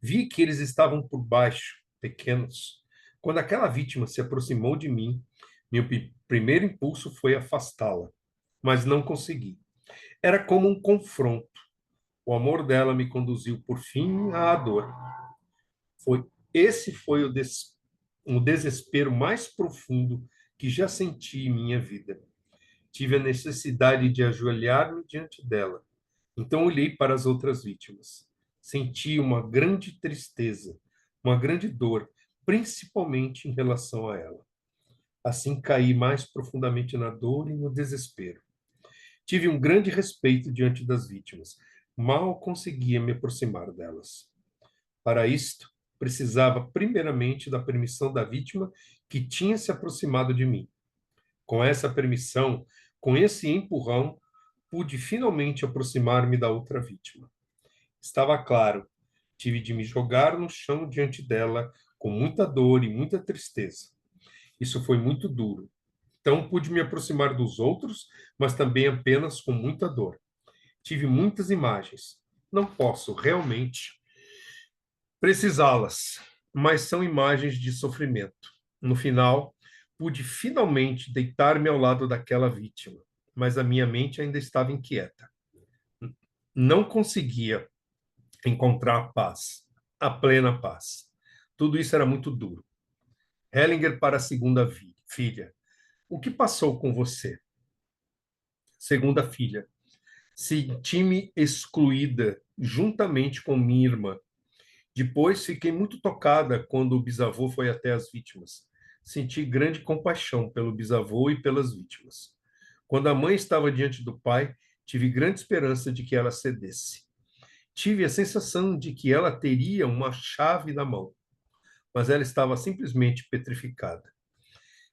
Vi que eles estavam por baixo, pequenos. Quando aquela vítima se aproximou de mim, meu primeiro impulso foi afastá-la, mas não consegui. Era como um confronto. O amor dela me conduziu, por fim, à dor. Esse foi o desespero mais profundo que já senti em minha vida. Tive a necessidade de ajoelhar-me diante dela. Então olhei para as outras vítimas. Senti uma grande tristeza, uma grande dor, principalmente em relação a ela. Assim caí mais profundamente na dor e no desespero. Tive um grande respeito diante das vítimas. Mal conseguia me aproximar delas. Para isto, precisava primeiramente da permissão da vítima que tinha se aproximado de mim. Com essa permissão, com esse empurrão, pude finalmente aproximar-me da outra vítima. Estava claro, tive de me jogar no chão diante dela com muita dor e muita tristeza. Isso foi muito duro. Então pude me aproximar dos outros, mas também apenas com muita dor. Tive muitas imagens. Não posso realmente precisá-las, mas são imagens de sofrimento. No final, pude finalmente deitar-me ao lado daquela vítima, mas a minha mente ainda estava inquieta. Não conseguia encontrar a paz, a plena paz. Tudo isso era muito duro. Hellinger para a segunda filha. O que passou com você? Segunda filha. Senti-me excluída juntamente com minha irmã. Depois fiquei muito tocada quando o bisavô foi até as vítimas. Senti grande compaixão pelo bisavô e pelas vítimas. Quando a mãe estava diante do pai, tive grande esperança de que ela cedesse. Tive a sensação de que ela teria uma chave na mão, mas ela estava simplesmente petrificada.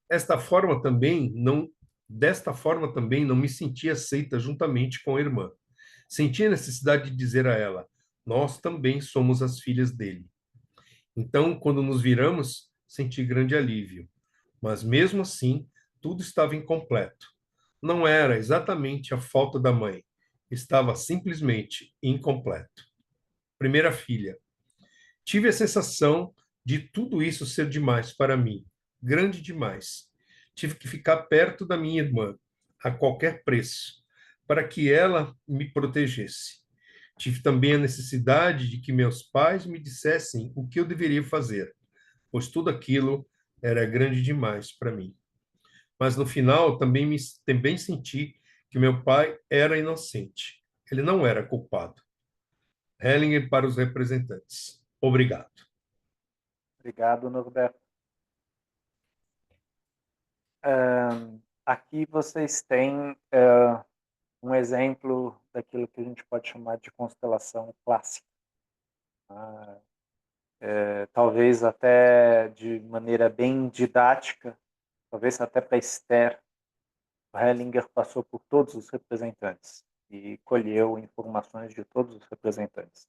Desta forma também não me sentia aceita juntamente com a irmã. Sentia a necessidade de dizer a ela: nós também somos as filhas dele. Então, quando nos viramos, senti grande alívio. Mas mesmo assim, tudo estava incompleto. Não era exatamente a falta da mãe, estava simplesmente incompleto. Primeira filha. Tive a sensação de tudo isso ser demais para mim, grande demais. Tive que ficar perto da minha irmã, a qualquer preço, para que ela me protegesse. Tive também a necessidade de que meus pais me dissessem o que eu deveria fazer, pois tudo aquilo era grande demais para mim. Mas no final também senti que meu pai era inocente. Ele não era culpado. Hellinger para os representantes. Obrigado. Obrigado, Norberto. Aqui vocês têm um exemplo daquilo que a gente pode chamar de constelação clássica. Talvez até de maneira bem didática, talvez até para Esther, o Hellinger passou por todos os representantes e colheu informações de todos os representantes.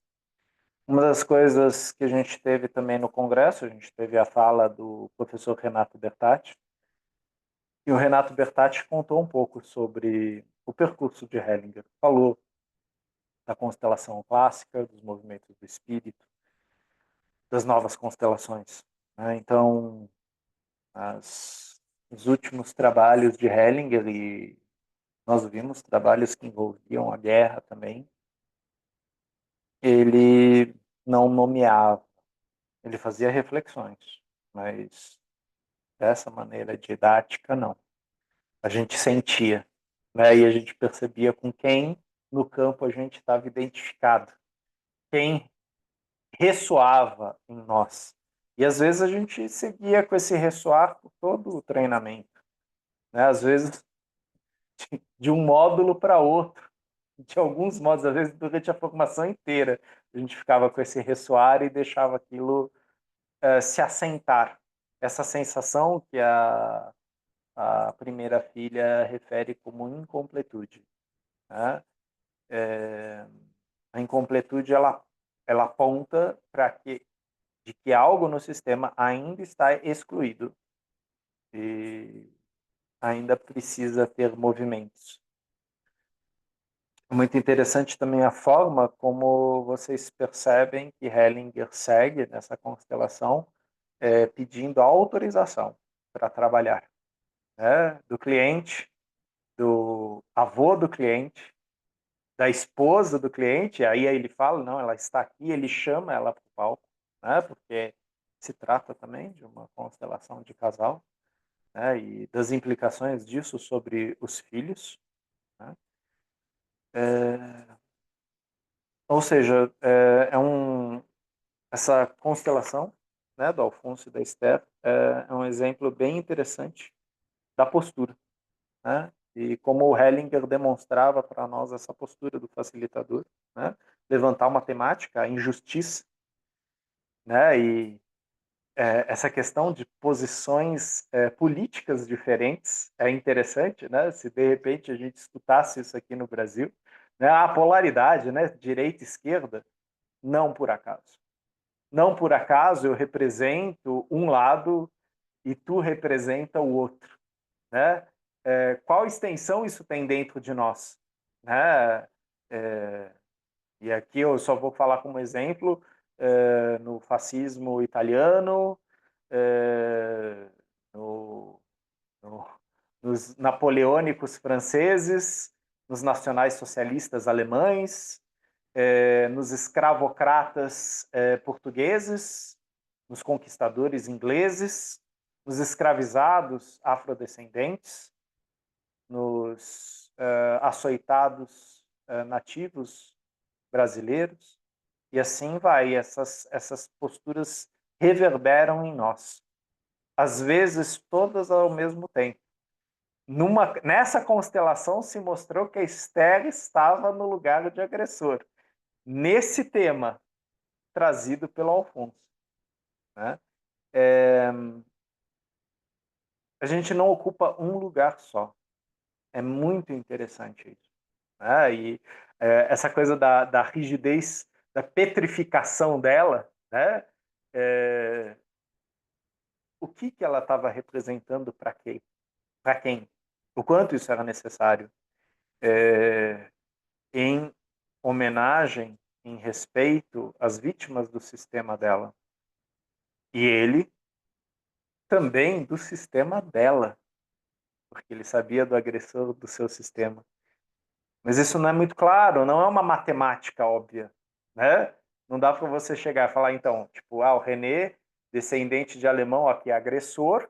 Uma das coisas que a gente teve também no Congresso, a gente teve a fala do professor Renato Bertatti, e o Renato Bertatti contou um pouco sobre o percurso de Hellinger. Falou da constelação clássica, dos movimentos do espírito, das novas constelações. Então, os últimos trabalhos de Hellinger, e nós vimos trabalhos que envolviam a guerra também, ele não nomeava, ele fazia reflexões, mas dessa maneira didática, não. A gente sentia, né? E a gente percebia com quem no campo a gente estava identificado, quem ressoava em nós. E às vezes a gente seguia com esse ressoar por todo o treinamento, né? Às vezes de um módulo para outro, de alguns modos, às vezes durante a formação inteira, a gente ficava com esse ressoar e deixava aquilo se assentar. Essa sensação que a primeira filha refere como incompletude, né? A incompletude ela aponta para de que algo no sistema ainda está excluído e ainda precisa ter movimentos. Muito interessante também a forma como vocês percebem que Hellinger segue nessa constelação, pedindo autorização para trabalhar, né? Do cliente, do avô do cliente, da esposa do cliente. Aí ele fala, não, ela está aqui, ele chama ela para o palco, né? Porque se trata também de uma constelação de casal, né? E das implicações disso sobre os filhos, né? Ou seja, essa constelação, né, do Alfonso e da Esther é um exemplo bem interessante da postura, né? E como o Hellinger demonstrava para nós essa postura do facilitador, né? Levantar uma temática, a injustiça, né? E essa questão de posições políticas diferentes é interessante, né? Se de repente a gente escutasse isso aqui no Brasil, né? A polaridade, né? Direita e esquerda, não por acaso. Não por acaso eu represento um lado e tu representa o outro, né? Qual extensão isso tem dentro de nós, né? E aqui eu só vou falar como exemplo no fascismo italiano, é, no, no, nos napoleônicos franceses, nos nacionais socialistas alemães, nos escravocratas portugueses, nos conquistadores ingleses, nos escravizados afrodescendentes, nos açoitados nativos brasileiros, e assim vai. Essas posturas reverberam em nós, às vezes todas ao mesmo tempo. Nessa constelação se mostrou que a Esther estava no lugar de agressor, nesse tema trazido pelo Alfonso, né? A gente não ocupa um lugar só. É muito interessante isso, né? E essa coisa da rigidez, da petrificação dela, né? O que ela estava representando para quem? Para quem? O quanto isso era necessário? Em homenagem, em respeito às vítimas do sistema dela. E ele também do sistema dela, porque ele sabia do agressor do seu sistema. Mas isso não é muito claro, não é uma matemática óbvia, né? Não dá para você chegar e falar, então, tipo, o René, descendente de alemão, aqui é agressor,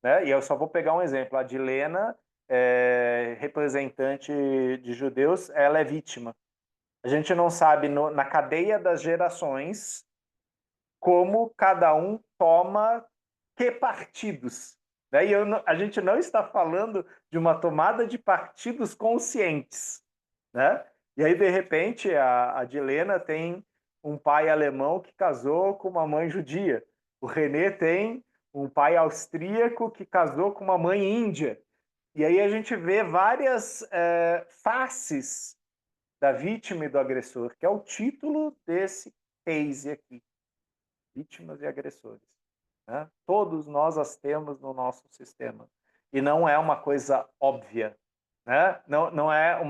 né? E eu só vou pegar um exemplo, a Dilena, representante de judeus, ela é vítima. A gente não sabe na cadeia das gerações como cada um toma que partidos, né? E a gente não está falando de uma tomada de partidos conscientes, né? E aí, de repente, a Dilena tem um pai alemão que casou com uma mãe judia. O René tem um pai austríaco que casou com uma mãe índia. E aí a gente vê várias faces da vítima e do agressor, que é o título desse case aqui. Vítimas e agressores, né? Todos nós as temos no nosso sistema. E não é uma coisa óbvia, né? Não é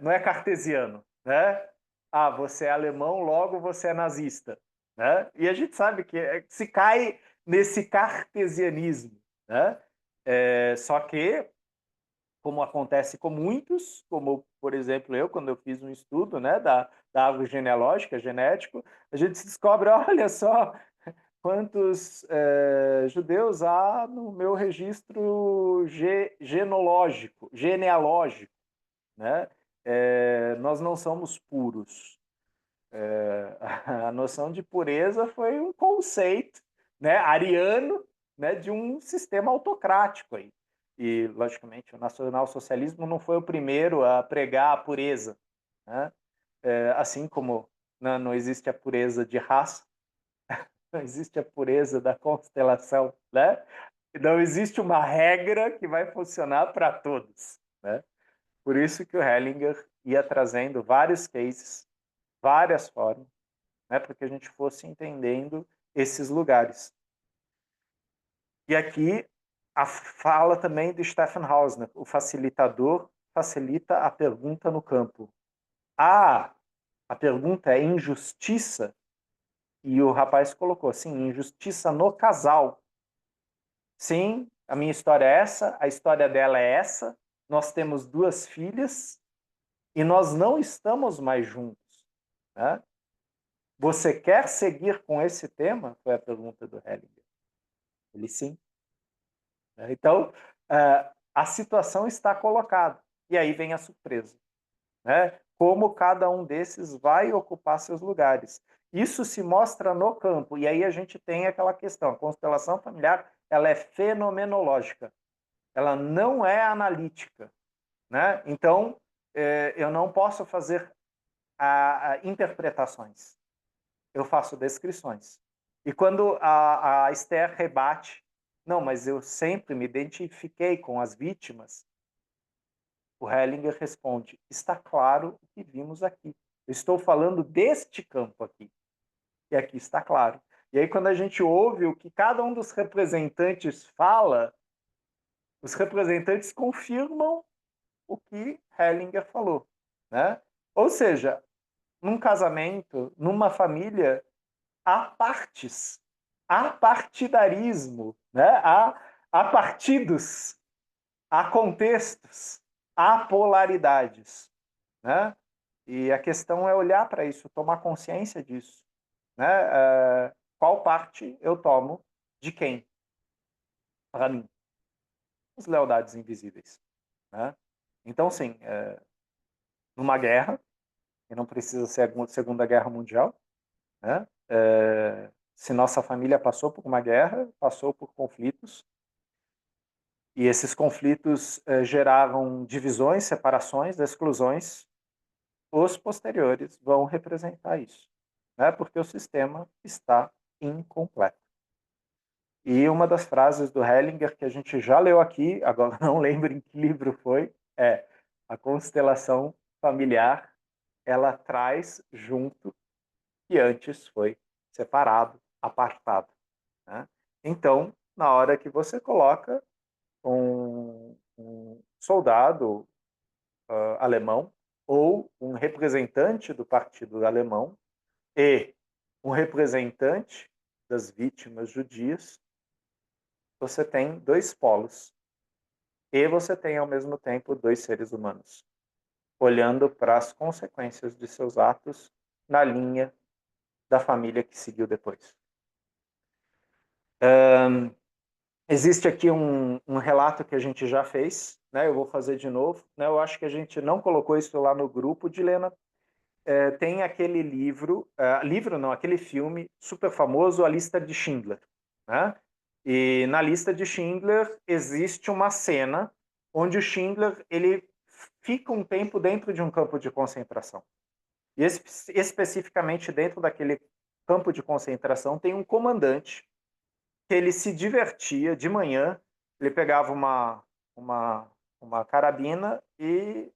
não é cartesiano, né? Ah, você é alemão, logo você é nazista, né? E a gente sabe que se cai nesse cartesianismo, né? Só que como acontece com muitos, como, por exemplo, eu, quando eu fiz um estudo, né, da árvore genealógica, genético, a gente se descobre, olha só, quantos judeus há no meu registro genealógico, né? Nós não somos puros. A noção de pureza foi um conceito, né, ariano, né, de um sistema autocrático aí. E, logicamente, o nacionalsocialismo não foi o primeiro a pregar a pureza, né? Assim como não existe a pureza de raça, não existe a pureza da constelação, né? Não existe uma regra que vai funcionar para todos, né? Por isso que o Hellinger ia trazendo vários cases, várias formas, né, para que a gente fosse entendendo esses lugares. E aqui a fala também de Stefan Hausner, o facilitador facilita a pergunta no campo. A pergunta é injustiça? E o rapaz colocou assim, injustiça no casal. Sim, a minha história é essa, a história dela é essa, nós temos 2 filhas e nós não estamos mais juntos, né? Você quer seguir com esse tema? Foi a pergunta do Hellinger. Ele sim. Então, a situação está colocada. E aí vem a surpresa, né? Como cada um desses vai ocupar seus lugares. Isso se mostra no campo. E aí a gente tem aquela questão. A constelação familiar, ela é fenomenológica. Ela não é analítica, né? Então, eu não posso fazer interpretações. Eu faço descrições. E quando a Esther rebate, não, mas eu sempre me identifiquei com as vítimas, o Hellinger responde, está claro o que vimos aqui. Eu estou falando deste campo aqui. E aqui está claro. E aí, quando a gente ouve o que cada um dos representantes fala, os representantes confirmam o que Hellinger falou, né? Ou seja, num casamento, numa família, há partes, há partidarismo, né? há partidos, há contextos, há polaridades, né? E a questão é olhar para isso, tomar consciência disso, né? Qual parte eu tomo de quem? Para mim, as lealdades invisíveis, né? Então, sim, numa guerra, e não precisa ser a Segunda Guerra Mundial, né? Se nossa família passou por uma guerra, passou por conflitos, e esses conflitos geravam divisões, separações, exclusões, os posteriores vão representar isso, né? Porque o sistema está incompleto. E uma das frases do Hellinger que a gente já leu aqui, agora não lembro em que livro foi, é: a constelação familiar, ela traz junto que antes foi separado, apartado, né? Então, na hora que você coloca um soldado alemão ou um representante do partido alemão e um representante das vítimas judias, você tem 2 polos. E você tem, ao mesmo tempo, 2 seres humanos, olhando para as consequências de seus atos na linha da família que seguiu depois. Existe aqui um relato que a gente já fez, né? Eu vou fazer de novo, né? Eu acho que a gente não colocou isso lá no grupo, Dilena. Tem aquele aquele filme super famoso, A Lista de Schindler, né? E na Lista de Schindler existe uma cena onde o Schindler ele fica um tempo dentro de um campo de concentração. E especificamente dentro daquele campo de concentração tem um comandante que ele se divertia de manhã, ele pegava uma carabina e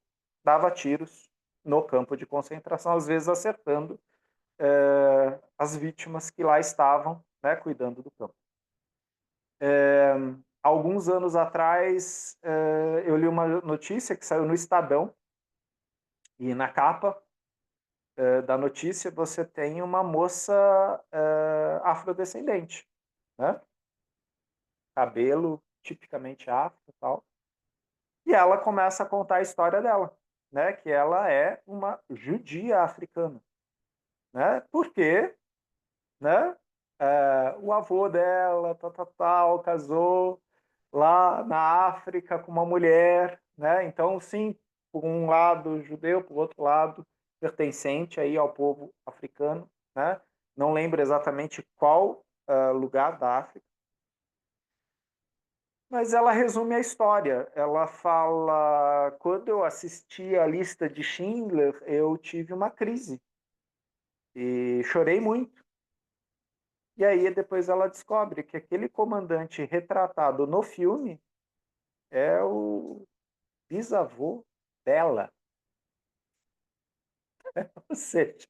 dava tiros no campo de concentração, às vezes acertando as vítimas que lá estavam, né, cuidando do campo. Alguns anos atrás, eu li uma notícia que saiu no Estadão, e na capa da notícia você tem uma moça afrodescendente, né? Cabelo tipicamente afro e tal. E ela começa a contar a história dela, né? Que ela é uma judia africana, né? Porque, né? O avô dela, tal, casou lá na África com uma mulher, né? Então, sim, por um lado judeu, por outro lado pertencente aí ao povo africano, né? Não lembro exatamente qual lugar da África, mas ela resume a história. Ela fala: quando eu assisti a lista de Schindler, eu tive uma crise e chorei muito. E aí depois ela descobre que aquele comandante retratado no filme é o bisavô dela. Ou seja,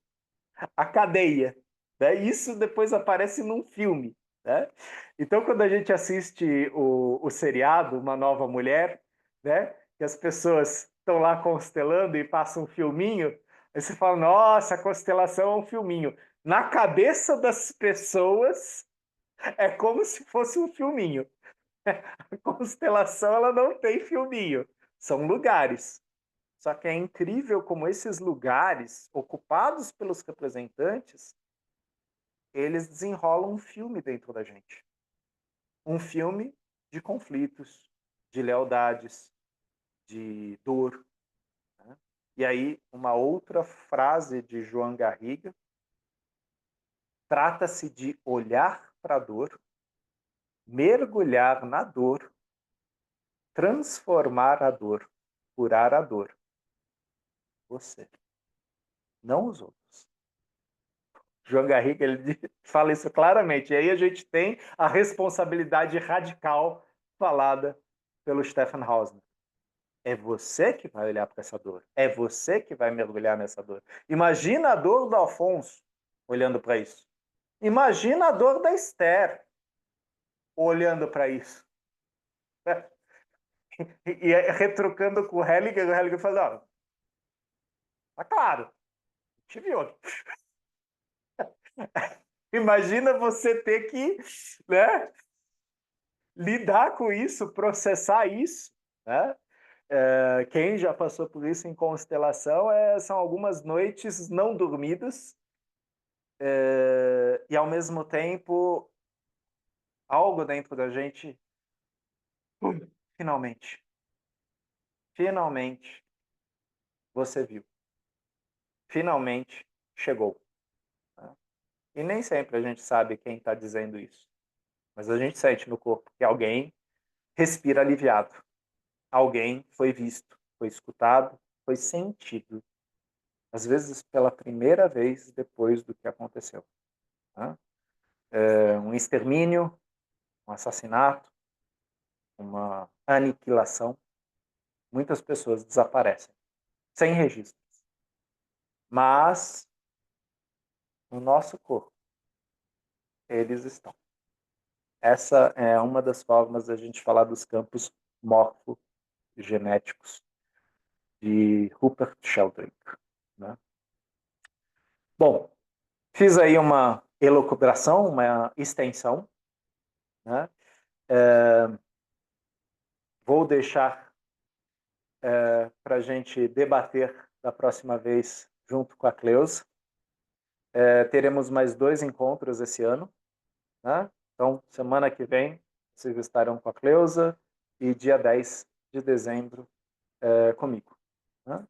a cadeia. Né? Isso depois aparece num filme. Né? Então, quando a gente assiste o seriado Uma Nova Mulher, né? Que as pessoas estão lá constelando e passam um filminho, aí você fala, nossa, a constelação é um filminho. Na cabeça das pessoas, é como se fosse um filminho. A constelação ela não tem filminho, são lugares. Só que é incrível como esses lugares, ocupados pelos representantes, eles desenrolam um filme dentro da gente. Um filme de conflitos, de lealdades, de dor. Né? E aí, uma outra frase de João Garriga, trata-se de olhar para a dor, mergulhar na dor, transformar a dor, curar a dor. Você, não os outros. João Garriga ele fala isso claramente. E aí a gente tem a responsabilidade radical falada pelo Stefan Hausner. É você que vai olhar para essa dor. É você que vai mergulhar nessa dor. Imagina a dor do Alfonso olhando para isso. Imagina a dor da Esther olhando para isso. E retrucando com o Hellinger fala, tá claro, te viu. Imagina você ter que, né, lidar com isso, processar isso, né? Quem já passou por isso em constelação são algumas noites não dormidas e, ao mesmo tempo, algo dentro da gente, finalmente, finalmente, você viu. Finalmente chegou. Né? E nem sempre a gente sabe quem está dizendo isso, mas a gente sente no corpo que alguém respira aliviado. Alguém foi visto, foi escutado, foi sentido. Às vezes pela primeira vez depois do que aconteceu. Né? Um extermínio, um assassinato, uma aniquilação. Muitas pessoas desaparecem, sem registros. Mas, no nosso corpo, eles estão. Essa é uma das formas da gente falar dos campos morfogenéticos de Rupert Sheldrake. Né? Bom, fiz aí uma elucubração, uma extensão. Né? Vou deixar para a gente debater da próxima vez junto com a Cleusa. Teremos mais 2 encontros esse ano. Né? Então, semana que vem, vocês estarão com a Cleusa e dia 10 de dezembro comigo. Né?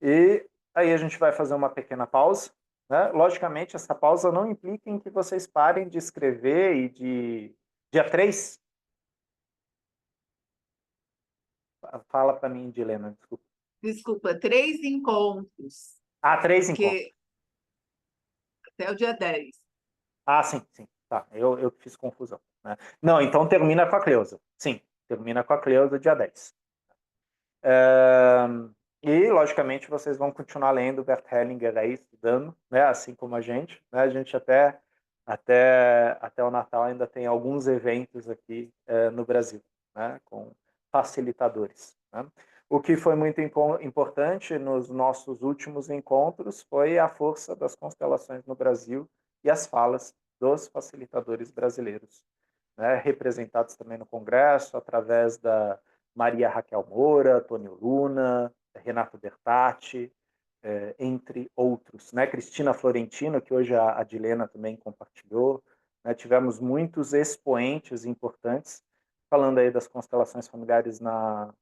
E aí a gente vai fazer uma pequena pausa. Né? Logicamente, essa pausa não implica em que vocês parem de escrever e de... Dia 3? Fala para mim, Dilema, desculpa. Desculpa, 3 encontros, 3 encontros. porque até o dia 10. Sim, sim. Tá, eu fiz confusão. Né? Não, então termina com a Cleusa. Sim, termina com a Cleusa dia 10. E, logicamente, vocês vão continuar lendo Bert Hellinger aí, estudando, né? Assim como a gente. Né? A gente até o Natal ainda tem alguns eventos aqui no Brasil, né? Com facilitadores. Né? O que foi muito importante nos nossos últimos encontros foi a força das constelações no Brasil e as falas dos facilitadores brasileiros, né? Representados também no Congresso, através Maria Raquel Moura, Tônio Luna, Renato Bertatti, entre outros, né? Cristina Florentino, que hoje a Adilena também compartilhou, né? Tivemos muitos expoentes importantes falando aí das constelações familiares na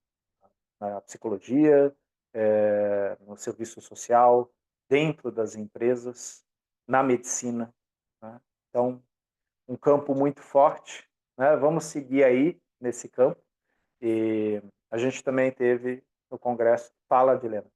psicologia, no serviço social, dentro das empresas, na medicina, né? Então, um campo muito forte, né? Vamos seguir aí nesse campo. E a gente também teve no Congresso, fala, Adilena.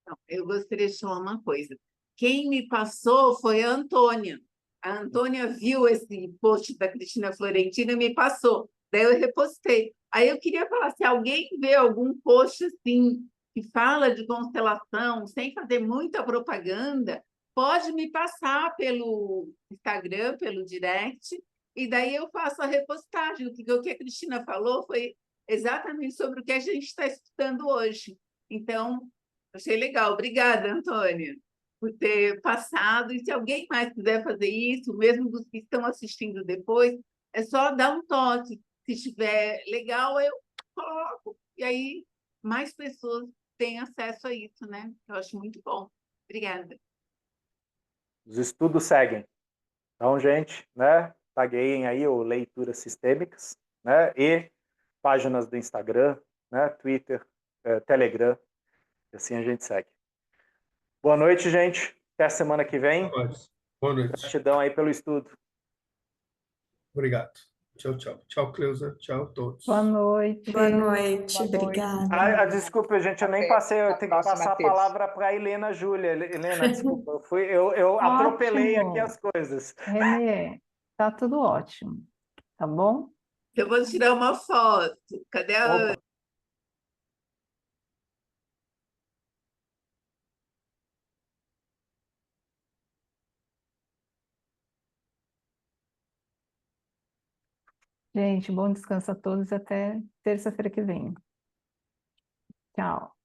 Não, eu gostaria de falar uma coisa. Quem me passou foi a Antônia. A Antônia viu esse post da Cristina Florentina e me passou. Daí eu repostei. Aí eu queria falar, se alguém vê algum post assim, que fala de constelação, sem fazer muita propaganda, pode me passar pelo Instagram, pelo direct, e daí eu faço a repostagem. O que a Cristina falou foi exatamente sobre o que a gente está estudando hoje. Então, achei legal. Obrigada, Antônia, por ter passado. E se alguém mais quiser fazer isso, mesmo dos que estão assistindo depois, é só dar um toque. Se estiver legal, eu coloco. E aí mais pessoas têm acesso a isso, né? Eu acho muito bom. Obrigada. Os estudos seguem. Então, gente, né? Tagueiem aí o Leituras Sistêmicas, né? E páginas do Instagram, né? Twitter, Telegram. E assim a gente segue. Boa noite, gente. Até a semana que vem. Boa noite. Gratidão aí pelo estudo. Obrigado. Tchau, tchau. Tchau, Cleusa. Tchau a todos. Boa noite. Boa noite, Boa noite. obrigada. Desculpa, gente, eu nem Até passei, eu a tenho que próxima passar a terça. palavra para a Helena Júlia. Helena, desculpa, eu atropelei aqui as coisas. Renê, tá tudo ótimo, tá bom? Eu vou tirar uma foto. Cadê a Ana? Opa. Gente, bom descanso a todos e até terça-feira que vem. Tchau.